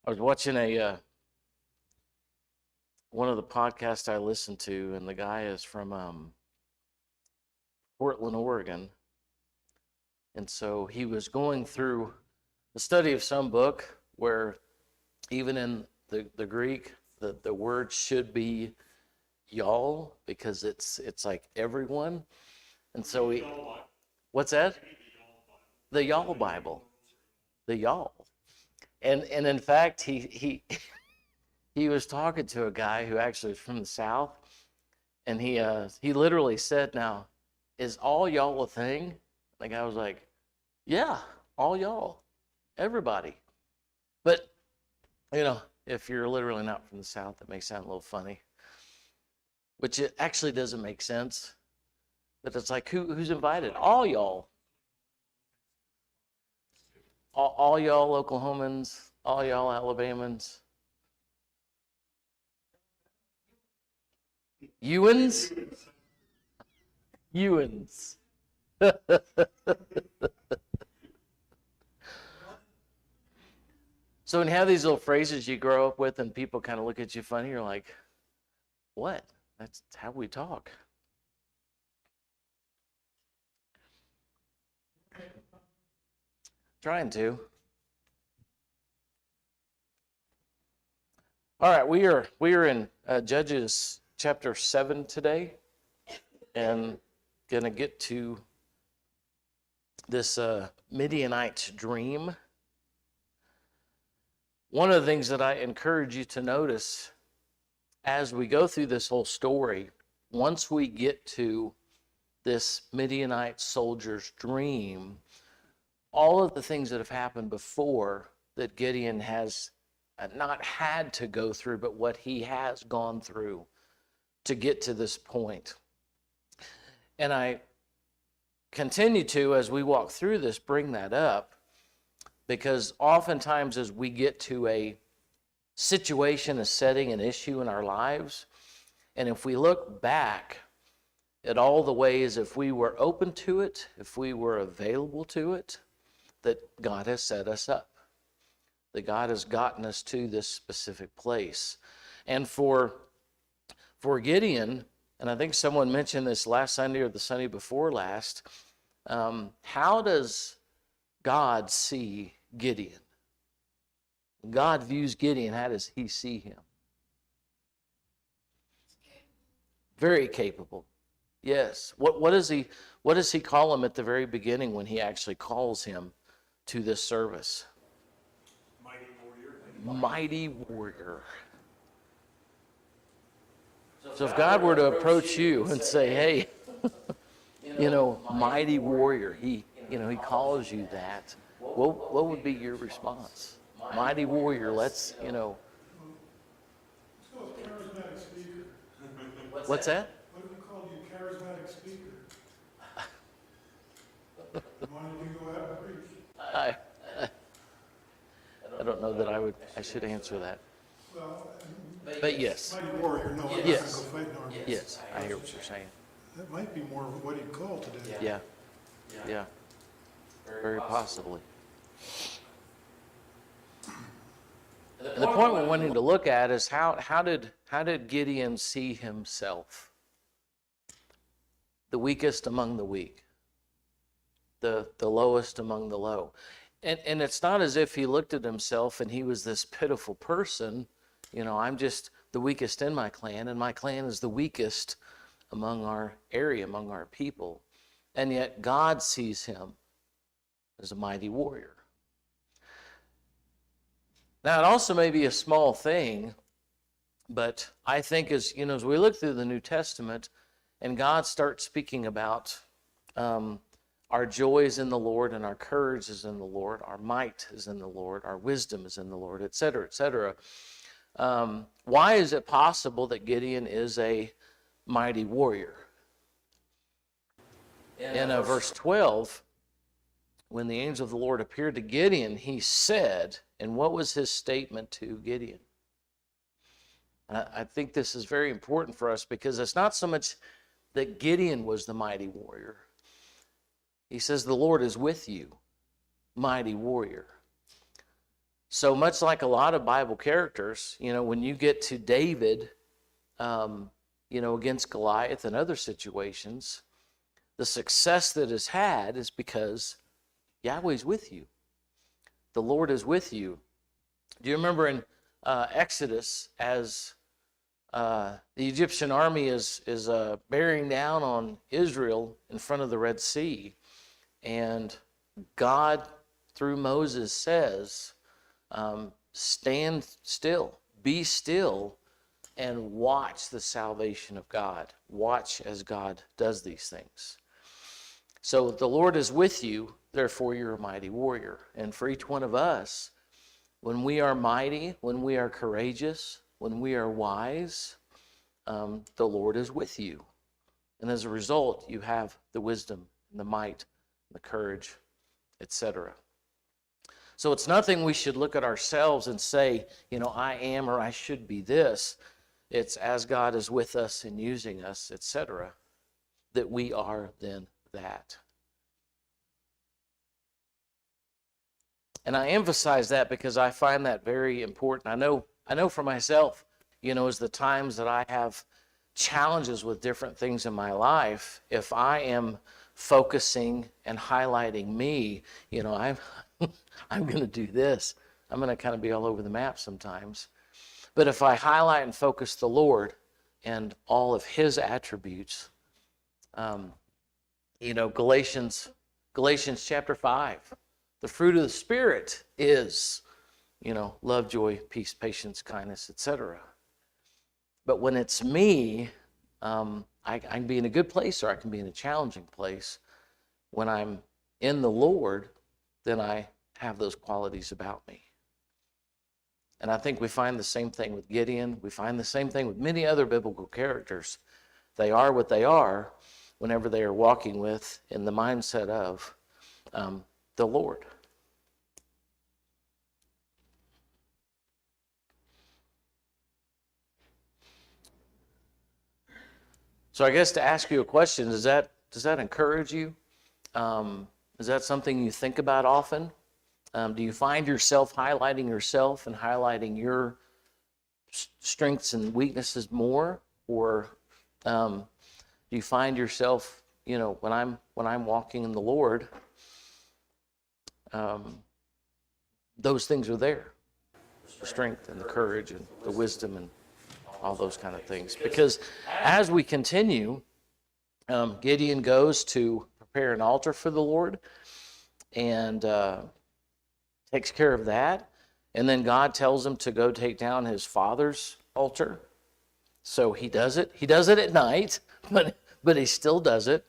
I was watching one of the podcasts I listened to, and the guy is from Portland, Oregon, and so he was going through the study of some book where even in the Greek, the word should be y'all because it's like everyone, and so what's that? The y'all Bible, the y'all, and in fact he was talking to a guy who actually was from the South, and he literally said, "Now, is all y'all a thing?" The guy was like, "Yeah, all y'all, everybody." But if you're literally not from the South, that may sound a little funny, which it actually doesn't make sense. But it's like, who's invited? All y'all, all y'all Oklahomans, all y'all Alabamans, Ewans, Ewans. So when you have these little phrases you grow up with and people kind of look at you funny, you're like, what? That's how we talk. Trying to. All right, we are in Judges chapter 7 today, and gonna get to this Midianite dream. One of the things that I encourage you to notice as we go through this whole story, once we get to this Midianite soldier's dream, all of the things that have happened before that Gideon has not had to go through, but what he has gone through to get to this point. And I continue to, as we walk through this, bring that up, because oftentimes as we get to a situation, a setting, an issue in our lives, and if we look back at all the ways, if we were open to it, if we were available to it, that God has set us up, that God has gotten us to this specific place. And for Gideon, and I think someone mentioned this last Sunday or the Sunday before last, how does God see Gideon? God views Gideon, how does he see him? Very capable. Yes. What does he call him at the very beginning when he actually calls him to this service? Mighty warrior. Mighty warrior. So if God were to approach you and say, "Hey, mighty warrior," he calls you that, what would be your response? Mighty warrior, let's. Let's go with charismatic speaker. What's that? What do we call you, charismatic speaker? Wanted you to go out and preach. I don't know that I should answer that. Well, But yes. mighty warrior, no, I'm not Yes. going to go fight an army. Yes, I hear what you're saying. That might be more of what he'd call today. Yeah. Very possibly. And the point we're wanting to look at is how did Gideon see himself? The weakest among the weak. The lowest among the low. And it's not as if he looked at himself and he was this pitiful person. I'm just the weakest in my clan, and my clan is the weakest among our area, among our people. And yet God sees him as a mighty warrior. Now, it also may be a small thing, but I think as we look through the New Testament and God starts speaking about our joy is in the Lord, and our courage is in the Lord, our might is in the Lord, our wisdom is in the Lord, etc., etc. Why is it possible that Gideon is a mighty warrior? In verse 12, when the angel of the Lord appeared to Gideon, he said, and what was his statement to Gideon? I think this is very important for us, because it's not so much that Gideon was the mighty warrior. He says, "The Lord is with you, mighty warrior." So much like a lot of Bible characters, when you get to David, against Goliath and other situations, the success that is had is because Yahweh's with you. The Lord is with you. Do you remember in Exodus, as the Egyptian army is bearing down on Israel in front of the Red Sea, and God, through Moses, says, stand still, be still, and watch the salvation of God. Watch as God does these things. So the Lord is with you, therefore you're a mighty warrior. And for each one of us, when we are mighty, when we are courageous, when we are wise, the Lord is with you. And as a result, you have the wisdom and the might, and the courage, etc. So it's nothing we should look at ourselves and say, I am or I should be this. It's as God is with us and using us, etc., that we are then that. And I emphasize that because I find that very important. I know for myself, as the times that I have challenges with different things in my life, if I am focusing and highlighting me, I'm I'm going to do this. I'm going to kind of be all over the map sometimes. But if I highlight and focus the Lord and all of his attributes, Galatians chapter 5, the fruit of the Spirit is, love, joy, peace, patience, kindness, etc. But when it's me, I can be in a good place or I can be in a challenging place. When I'm in the Lord, then I have those qualities about me. And I think we find the same thing with Gideon. We find the same thing with many other biblical characters. They are what they are whenever they are walking with in the mindset of the Lord. So I guess to ask you a question, does that encourage you? Is that something you think about often? Do you find yourself highlighting yourself and highlighting your strengths and weaknesses more, or do you find yourself, when I'm walking in the Lord, those things are there, the strength and the courage and the wisdom and all those kind of things. Because as we continue, Gideon goes to prepare an altar for the Lord and takes care of that. And then God tells him to go take down his father's altar. So he does it. He does it at night, but he still does it.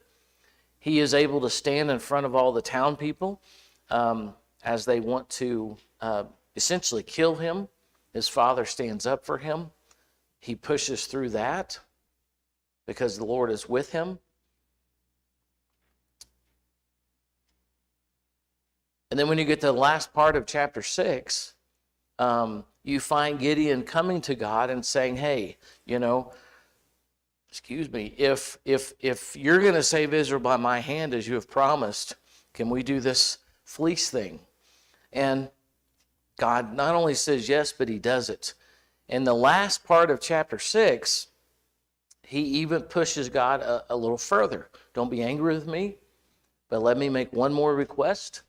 He is able to stand in front of all the town people as they want to essentially kill him. His father stands up for him. He pushes through that because the Lord is with him. And then when you get to the last part of chapter 6, you find Gideon coming to God and saying, hey, excuse me, if you're going to save Israel by my hand as you have promised, can we do this fleece thing? And God not only says yes, but he does it. In the last part of chapter 6, he even pushes God a little further. Don't be angry with me, but let me make one more request.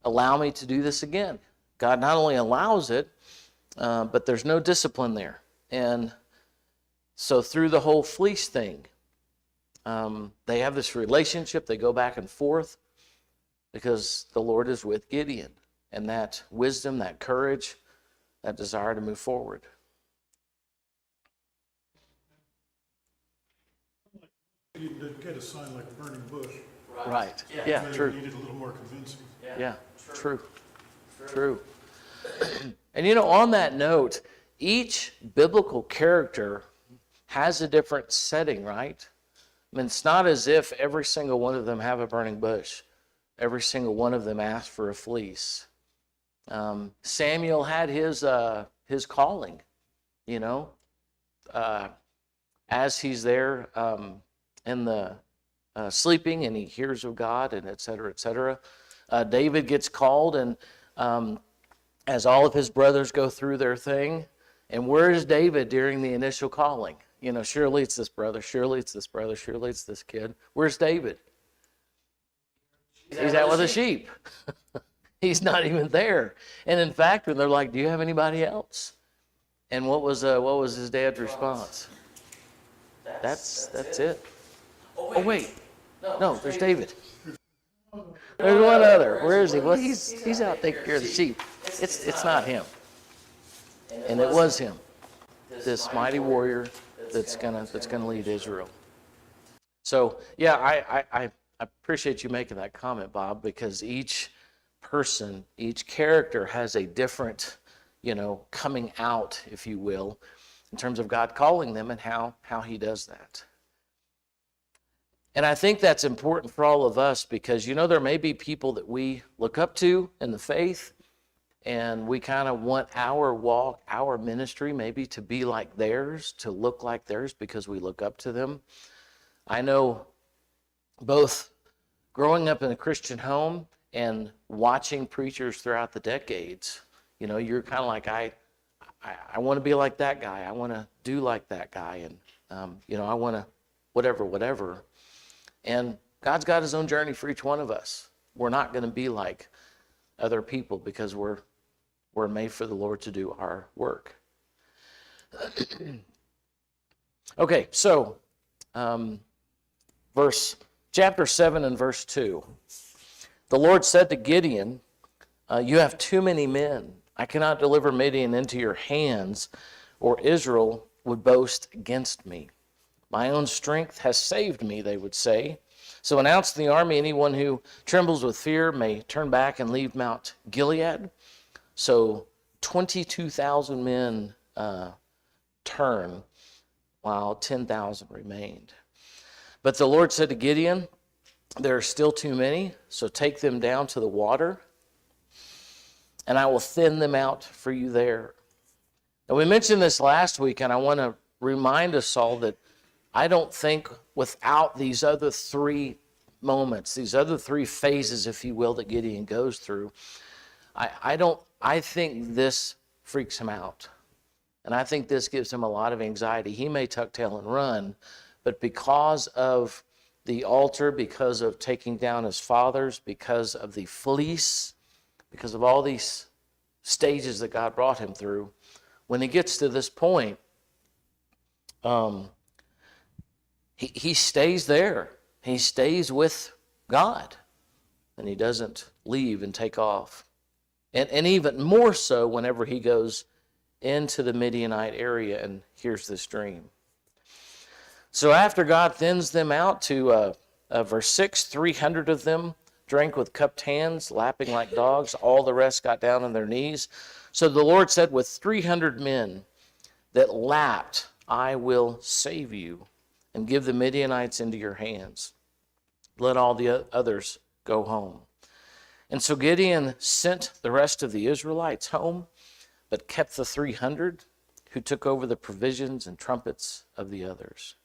Allow me to do this again. God not only allows it, but there's no discipline there. And so through the whole fleece thing, they have this relationship. They go back and forth because the Lord is with Gideon. And that wisdom, that courage, that desire to move forward. He didn't get a sign like a burning bush. Right. Yeah, Maybe true. he needed a little more convincing. Yeah, true. And on that note, each biblical character has a different setting, right? I mean, it's not as if every single one of them have a burning bush. Every single one of them asked for a fleece. Samuel had his calling, as he's there in the sleeping and he hears of God and et cetera, et cetera. David gets called and as all of his brothers go through their thing. And where is David during the initial calling? You know, surely it's this brother, surely it's this brother, surely it's this kid. Where's David? He's out with the sheep. He's not even there. And in fact, when they're like, do you have anybody else? And what was his dad's response? That's it. Oh, wait. No, there's David. There's one other. Where is he? Well, he's out taking care of the sheep. It's not him. And it was him, this mighty warrior that's gonna lead Israel. So yeah, I appreciate you making that comment, Bob, because each person, each character has a different, coming out, if you will, in terms of God calling them and how he does that. And I think that's important for all of us because, there may be people that we look up to in the faith, and we kind of want our walk, our ministry maybe to be like theirs, to look like theirs because we look up to them. I know both growing up in a Christian home and watching preachers throughout the decades, you're kind of like, I want to be like that guy. I want to do like that guy. And, I want to whatever. And God's got his own journey for each one of us. We're not going to be like other people because we're made for the Lord to do our work. Okay, so chapter 7 and verse 2. The Lord said to Gideon, you have too many men. I cannot deliver Midian into your hands, or Israel would boast against me. My own strength has saved me, they would say. So announce to the army, anyone who trembles with fear may turn back and leave Mount Gilead. So 22,000 men turn, while 10,000 remained. But the Lord said to Gideon, there are still too many, so take them down to the water, and I will thin them out for you there. Now, we mentioned this last week, and I want to remind us all that I don't think without these other three moments, these other three phases, if you will, that Gideon goes through, I think this freaks him out. And I think this gives him a lot of anxiety. He may tuck tail and run, but because of the altar, because of taking down his fathers, because of the fleece, because of all these stages that God brought him through, when he gets to this point, he stays there. He stays with God, and he doesn't leave and take off. And even more so whenever he goes into the Midianite area and hears this dream. So after God thins them out to verse 6, 300 of them drank with cupped hands, lapping like dogs. All the rest got down on their knees. So the Lord said, with 300 men that lapped, I will save you and give the Midianites into your hands. Let all the others go home. And so Gideon sent the rest of the Israelites home, but kept the 300 who took over the provisions and trumpets of the others.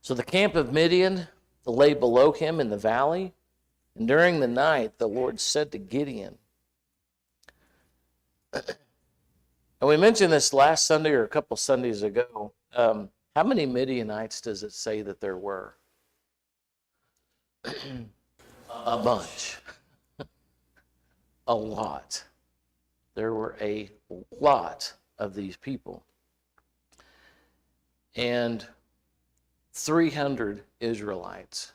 So the camp of Midian lay below him in the valley, and during the night the Lord said to Gideon, and we mentioned this last Sunday or a couple Sundays ago, how many Midianites does it say that there were? A bunch. A lot. There were a lot of these people. And 300 Israelites.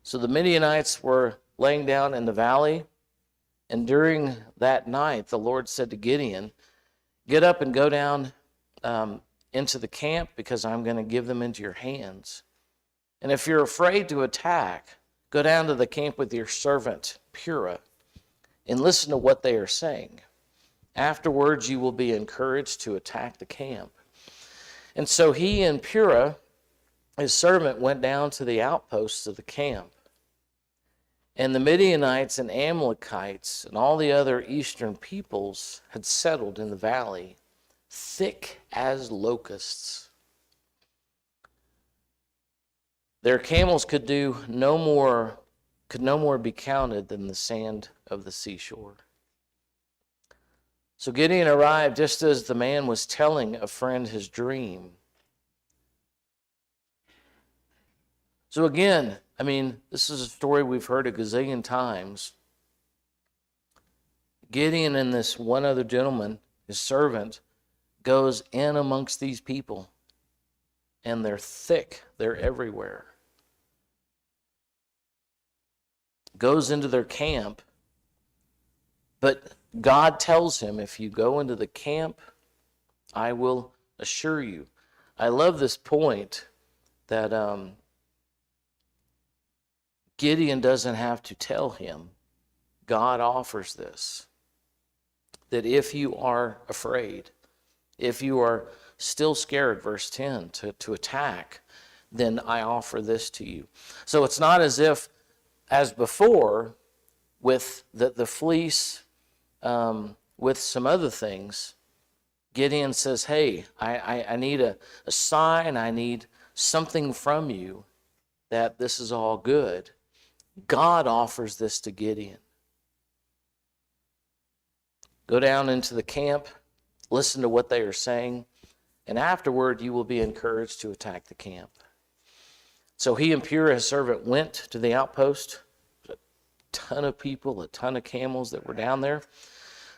So the Midianites were laying down in the valley, and during that night, the Lord said to Gideon, get up and go down into the camp, because I'm going to give them into your hands. And if you're afraid to attack, go down to the camp with your servant Purah and listen to what they are saying. Afterwards, you will be encouraged to attack the camp. And so he and Purah, his servant, went down to the outposts of the camp. And the Midianites and Amalekites and all the other eastern peoples had settled in the valley, thick as locusts. Their camels could do no more could no more be counted than the sand of the seashore. So Gideon arrived just as the man was telling a friend his dream. So again, I mean, this is a story we've heard a gazillion times. Gideon and this one other gentleman, his servant, goes in amongst these people. And they're thick. They're everywhere. Goes into their camp. But God tells him, if you go into the camp, I will assure you. I love this point that Gideon doesn't have to tell him. God offers this. That if you are afraid, if you are still scared, verse 10, to attack, then I offer this to you. So it's not as if, as before, with the fleece, with some other things, Gideon says, hey, I need a sign, I need something from you that this is all good. God offers this to Gideon. Go down into the camp, listen to what they are saying, and afterward you will be encouraged to attack the camp. So he and Purah, his servant, went to the outpost. A ton of people, a ton of camels that were down there.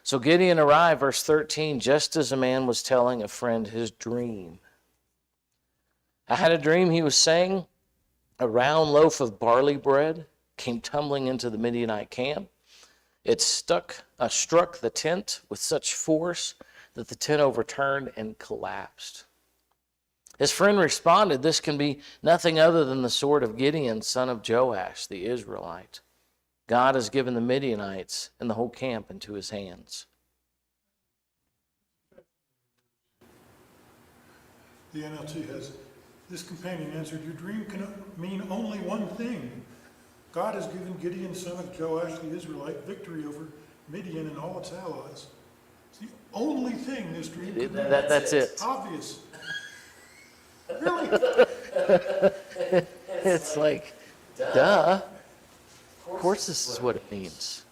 So Gideon arrived, verse 13, just as a man was telling a friend his dream. I had a dream, he was saying, a round loaf of barley bread came tumbling into the Midianite camp. It struck the tent with such force that the tent overturned and collapsed. His friend responded, this can be nothing other than the sword of Gideon, son of Joash, the Israelite. God has given the Midianites and the whole camp into his hands. The NLT has, this companion answered, your dream can mean only one thing. God has given Gideon, son of Joash, the Israelite, victory over Midian and all its allies. It's the only thing this dream can mean. That's it. Obvious. Really? It's like, duh. Of course this is what it means.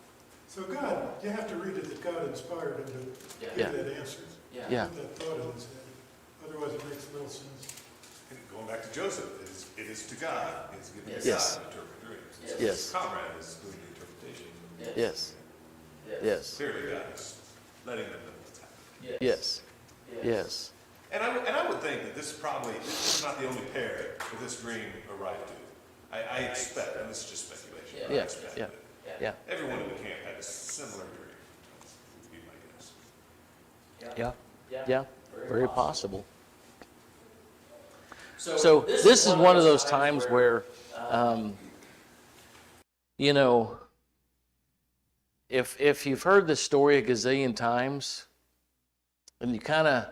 So God, you have to read it that God inspired him to give that answer. Yeah. Put that thought in his head. Otherwise it makes little sense. And going back to Joseph, it is to God. It's given to Yes. God to interpret dreams. Yes. His comrade is doing the interpretation. Yes. Yes. Clearly God is letting them know what's happening. Yes. Yes. And I would think that this is not the only pair that this dream arrived to. I expect, and this is just speculation, I Yeah. expect Yeah. that Yeah. everyone in the camp had a similar dream. Would be my guess. Yeah. Yeah. Very possible. So this is one of those times where, you know, if you've heard this story a gazillion times, and you kind of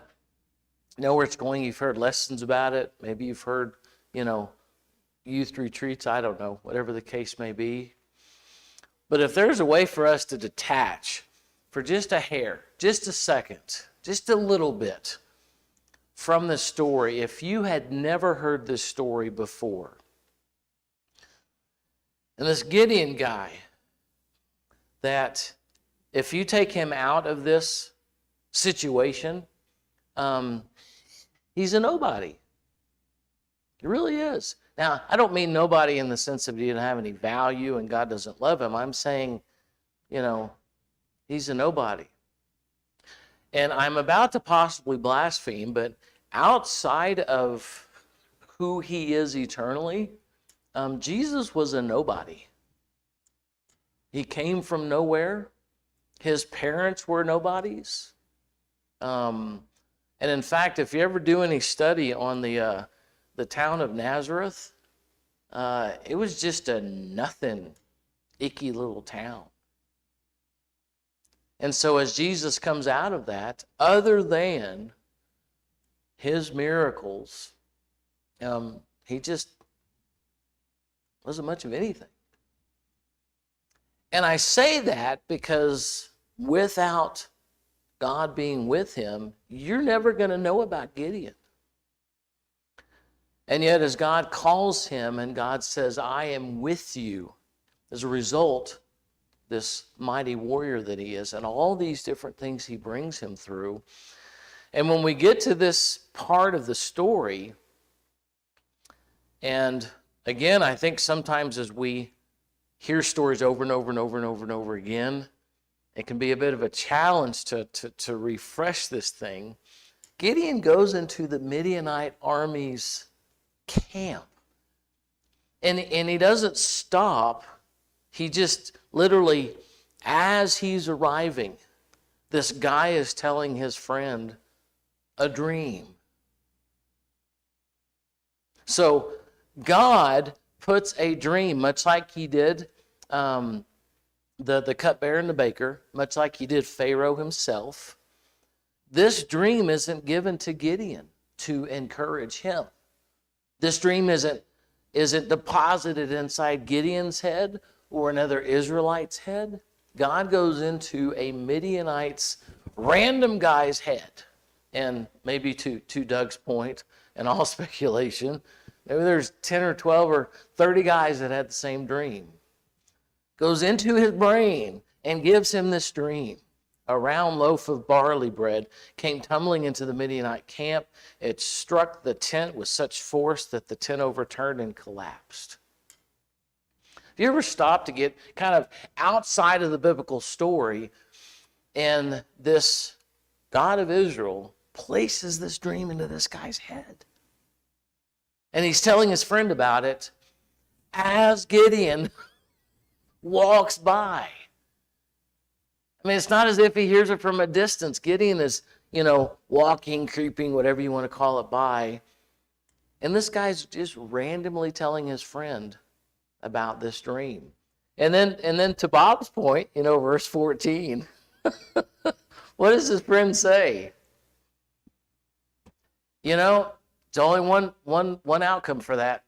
know where it's going, you've heard lessons about it, maybe you've heard, you know, youth retreats, I don't know, whatever the case may be. But if there's a way for us to detach for just a hair, just a second, just a little bit from the story, if you had never heard this story before, and this Gideon guy, that if you take him out of this situation, he's a nobody. He really is. Now, I don't mean nobody in the sense of he didn't have any value and God doesn't love him. I'm saying, you know, he's a nobody. And I'm about to possibly blaspheme, but outside of who he is eternally, Jesus was a nobody. He came from nowhere. His parents were nobodies. And in fact, if you ever do any study on the town of Nazareth, it was just a nothing, icky little town. And so as Jesus comes out of that, other than his miracles, he just wasn't much of anything. And I say that because without God being with him, you're never going to know about Gideon. And yet as God calls him and God says, I am with you, as a result, this mighty warrior that he is, and all these different things he brings him through. And when we get to this part of the story, and again, I think sometimes as we hear stories over and over and over and over and over again, it can be a bit of a challenge to refresh this thing. Gideon goes into the Midianite army's camp. And he doesn't stop. He just literally, as he's arriving, this guy is telling his friend a dream. So God puts a dream, much like he did the cupbearer and the baker, much like he did Pharaoh himself. This dream isn't given to Gideon to encourage him. This dream isn't deposited inside Gideon's head or another Israelite's head. God goes into a Midianite's random guy's head. And maybe to Doug's point, and all speculation, maybe there's 10 or 12 or 30 guys that had the same dream. Goes into his brain and gives him this dream. A round loaf of barley bread came tumbling into the Midianite camp. It struck the tent with such force that the tent overturned and collapsed. Have you ever stopped to get kind of outside of the biblical story, and this God of Israel places this dream into this guy's head? And he's telling his friend about it as Gideon walks by. I mean, it's not as if he hears it from a distance. Gideon is, walking, creeping, whatever you want to call it, by. And this guy's just randomly telling his friend about this dream. And then to Bob's point, verse 14, what does his friend say? It's only one outcome for that.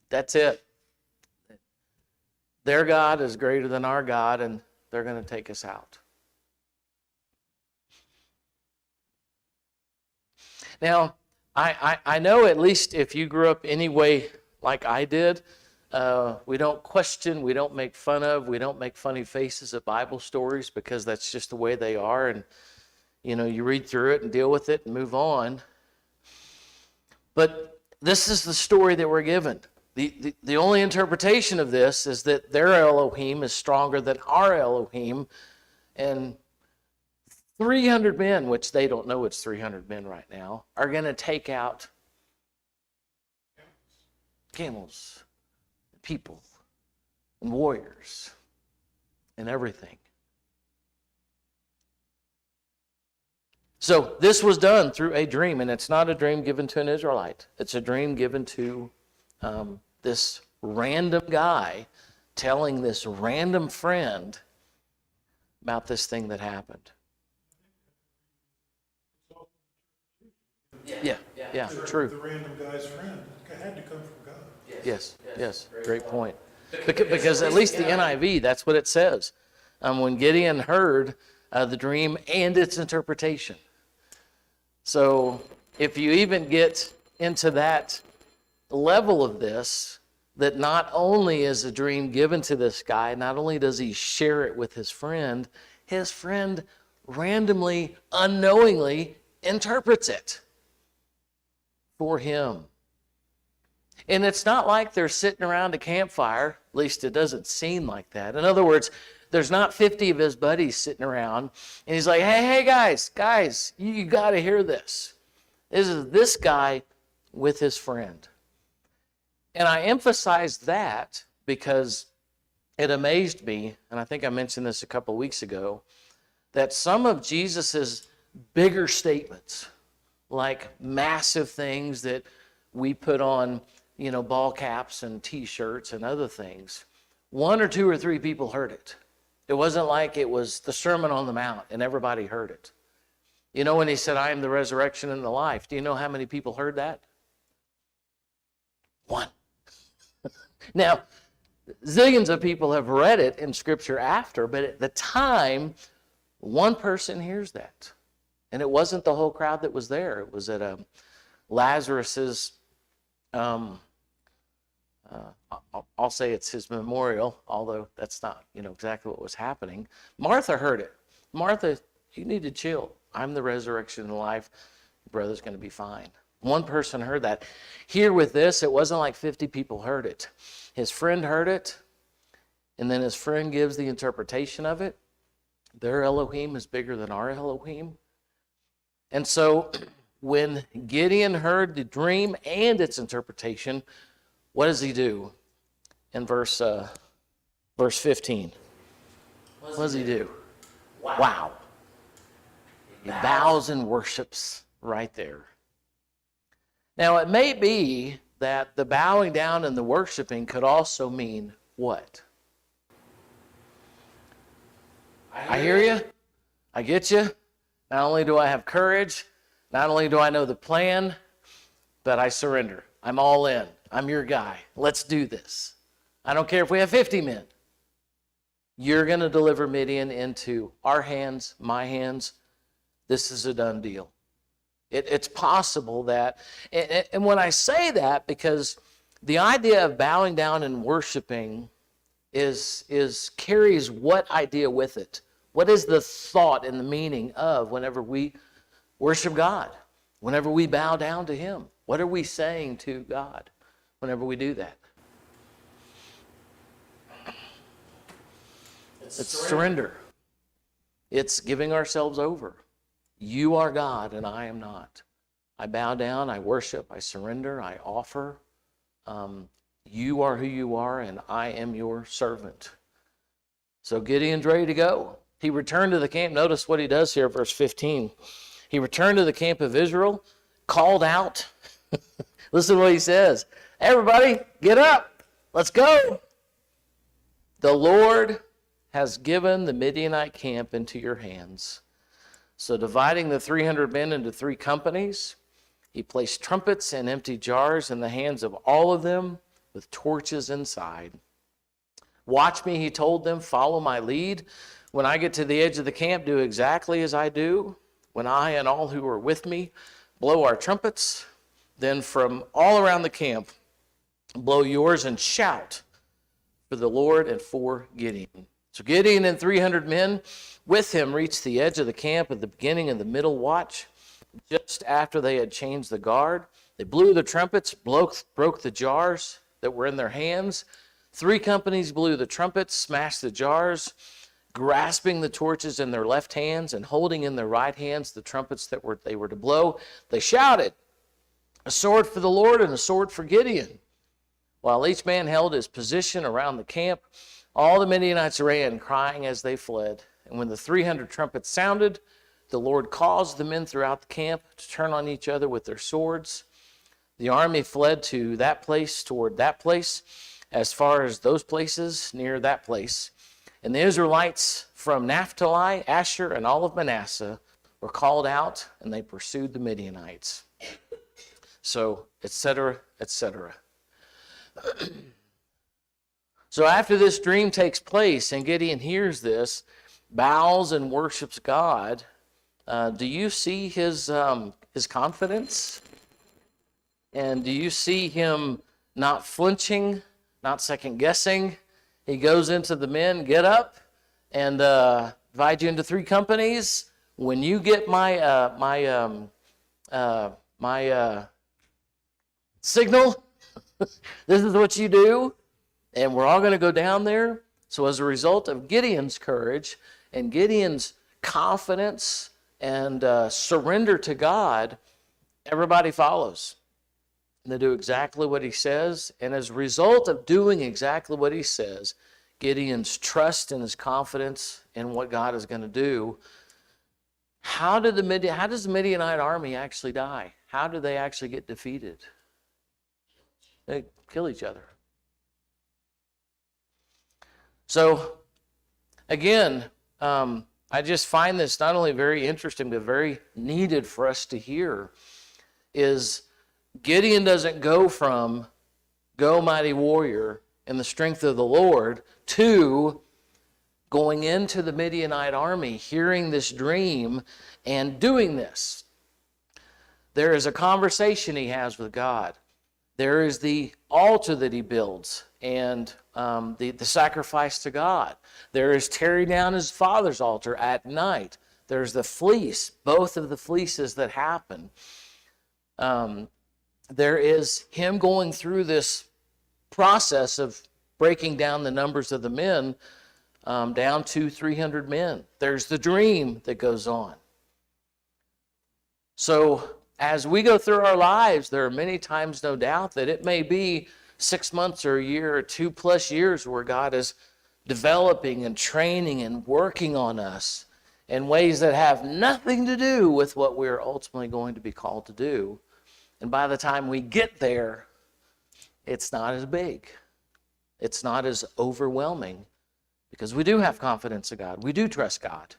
That's it. Their God is greater than our God, and they're going to take us out. Now, I know, at least if you grew up any way like I did, we don't question, we don't make fun of, we don't make funny faces at Bible stories, because that's just the way they are. And, you read through it and deal with it and move on. But this is the story that we're given. The only interpretation of this is that their Elohim is stronger than our Elohim. And 300 men, which they don't know it's 300 men right now, are going to take out camels, people, and warriors, and everything. So this was done through a dream, and it's not a dream given to an Israelite. It's a dream given to this random guy telling this random friend about this thing that happened. Yeah, true. The random guy's friend had to come from God. Yes, great point. Because at least the NIV, that's what it says. When Gideon heard the dream and its interpretation. So if you even get into that level of this, that not only is a dream given to this guy, not only does he share it with his friend randomly, unknowingly interprets it for him. And it's not like they're sitting around a campfire, at least it doesn't seem like that. In other words, there's not 50 of his buddies sitting around, and he's like, hey guys, you got to hear this. This is this guy with his friend. And I emphasize that because it amazed me, and I think I mentioned this a couple weeks ago, that some of Jesus's bigger statements, like massive things that we put on, ball caps and T-shirts and other things, 1 or 2 or 3 people heard it. It wasn't like it was the Sermon on the Mount and everybody heard it. When he said, I am the resurrection and the life, do you know how many people heard that? 1. Now, zillions of people have read it in Scripture after, but at the time, 1 person hears that. And it wasn't the whole crowd that was there. It was at Lazarus's I'll say it's his memorial, although that's not, exactly what was happening. Martha heard it. Martha, you need to chill. I'm the resurrection and life. Your brother's going to be fine. One person heard that. Here with this, it wasn't like 50 people heard it. His friend heard it, and then his friend gives the interpretation of it. Their Elohim is bigger than our Elohim. And so when Gideon heard the dream and its interpretation, what does he do? In verse 15. What does he do? Wow. He bows and worships right there. Now, it may be that the bowing down and the worshiping could also mean what? I hear you. I get you. Not only do I have courage, not only do I know the plan, but I surrender. I'm all in. I'm your guy. Let's do this. I don't care if we have 50 men. You're going to deliver Midian into our hands, my hands. This is a done deal. It's possible that, and when I say that, because the idea of bowing down and worshiping carries what idea with it? What is the thought and the meaning of whenever we worship God? Whenever we bow down to Him? What are we saying to God whenever we do that? It's surrender. It's giving ourselves over. You are God and I am not. I bow down, I worship, I surrender, I offer. You are who you are and I am your servant. So Gideon's ready to go. He returned to the camp. Notice what he does here, verse 15. He returned to the camp of Israel, called out. Listen to what he says. Everybody, get up. Let's go. The Lord has given the Midianite camp into your hands. So dividing the 300 men into 3 companies, he placed trumpets and empty jars in the hands of all of them with torches inside. Watch me, he told them, follow my lead. When I get to the edge of the camp, do exactly as I do. When I and all who are with me blow our trumpets, then from all around the camp, blow yours and shout for the Lord and for Gideon. So Gideon and 300 men with him reached the edge of the camp at the beginning of the middle watch. Just after they had changed the guard, they blew the trumpets, broke the jars that were in their hands. 3 companies blew the trumpets, smashed the jars, grasping the torches in their left hands and holding in their right hands the trumpets that they were to blow. They shouted, a sword for the Lord and a sword for Gideon. While each man held his position around the camp, all the Midianites ran, crying as they fled. And when the 300 trumpets sounded, the Lord caused the men throughout the camp to turn on each other with their swords. The army fled to that place, toward that place, as far as those places near that place. And the Israelites from Naphtali, Asher, and all of Manasseh were called out, and they pursued the Midianites. So, etc., etc. So after this dream takes place, and Gideon hears this, bows and worships God, do you see his confidence? And do you see him not flinching, not second-guessing? He goes into the men, get up, and divide you into 3 companies. When you get my signal, this is what you do, and we're all going to go down there. So as a result of Gideon's courage and Gideon's confidence and surrender to God, everybody follows. And they do exactly what he says. And as a result of doing exactly what he says, Gideon's trust and his confidence in what God is going to do, how does the Midianite army actually die? How do they actually get defeated? They kill each other. So, again, I just find this not only very interesting, but very needed for us to hear, is Gideon doesn't go from go mighty warrior in the strength of the Lord to going into the Midianite army, hearing this dream, and doing this. There is a conversation he has with God. There is the altar that he builds and the sacrifice to God. There is tearing down his father's altar at night. There's the fleece, both of the fleeces that happen. There is him going through this process of breaking down the numbers of the men down to 300 men. There's the dream that goes on. So as we go through our lives, there are many times, no doubt, that it may be 6 months or a year or 2+ years where God is developing and training and working on us in ways that have nothing to do with what we're ultimately going to be called to do. And by the time we get there, it's not as big. It's not as overwhelming because we do have confidence in God. We do trust God.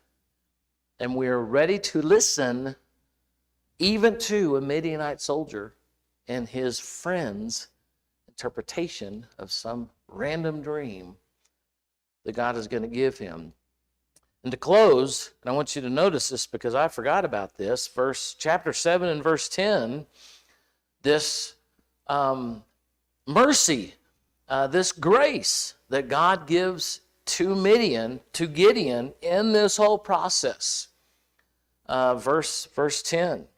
And we're ready to listen even to a Midianite soldier and his friend's interpretation of some random dream that God is going to give him. And to close, and I want you to notice this because I forgot about this, chapter 7 and verse 10, this mercy, this grace that God gives to Gideon in this whole process. Verse 10.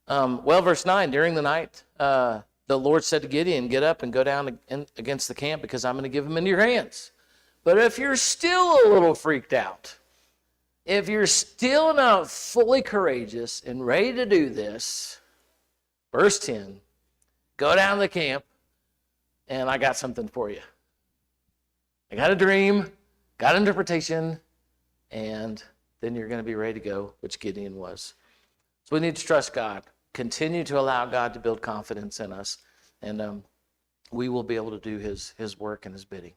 Verse 9, during the night, the Lord said to Gideon, get up and go down against the camp because I'm going to give him into your hands. But if you're still a little freaked out, if you're still not fully courageous and ready to do this, verse 10, go down to the camp and I got something for you. I got a dream, got an interpretation, and then you're going to be ready to go, which Gideon was. So we need to trust God. Continue to allow God to build confidence in us, and we will be able to do his work and his bidding.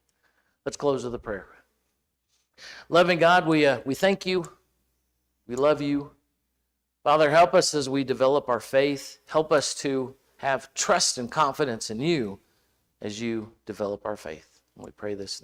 Let's close with a prayer. Loving God, we thank you. We love you. Father, help us as we develop our faith. Help us to have trust and confidence in you as you develop our faith. And we pray this in the